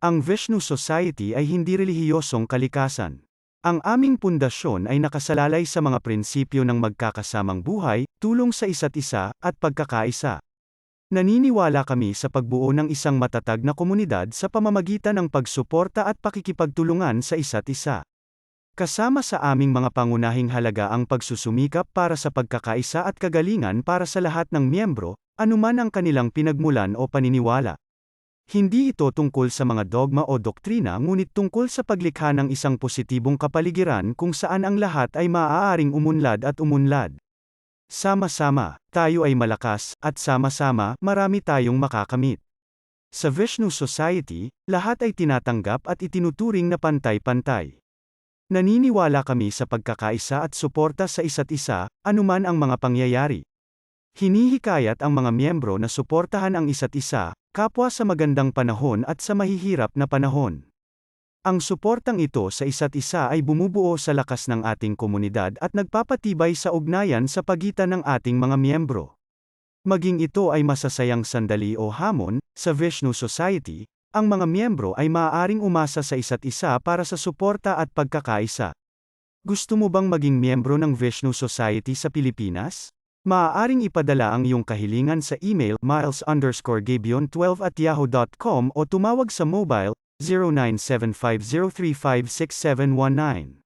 Ang Vishnu Society ay hindi relihiyosong kalikasan. Ang aming pundasyon ay nakasalalay sa mga prinsipyo ng magkakasamang buhay, tulong sa isa't isa, at pagkakaisa. Naniniwala kami sa pagbuo ng isang matatag na komunidad sa pamamagitan ng pagsuporta at pakikipagtulungan sa isa't isa. Kasama sa aming mga pangunahing halaga ang pagsusumikap para sa pagkakaisa at kagalingan para sa lahat ng miyembro, anuman ang kanilang pinagmulan o paniniwala. Hindi ito tungkol sa mga dogma o doktrina ngunit tungkol sa paglikha ng isang positibong kapaligiran kung saan ang lahat ay maaaring umunlad at umunlad. Sama-sama, tayo ay malakas, at sama-sama, marami tayong makakamit. Sa Vishnu Society, lahat ay tinatanggap at itinuturing na pantay-pantay. Naniniwala kami sa pagkakaisa at suporta sa isa't isa, anuman ang mga pangyayari. Hinihikayat ang mga miyembro na suportahan ang isa't isa, kapwa sa magandang panahon at sa mahihirap na panahon. Ang suportang ito sa isa't isa ay bumubuo sa lakas ng ating komunidad at nagpapatibay sa ugnayan sa pagitan ng ating mga miyembro. Maging ito ay masasayang sandali o hamon, sa Vishnu Society, ang mga miyembro ay maaaring umasa sa isa't isa para sa suporta at pagkakaisa. Gusto mo bang maging miyembro ng Vishnu Society sa Pilipinas? Maaaring ipadala ang iyong kahilingan sa email miles_gabion12@yahoo.com o tumawag sa mobile 097503566719.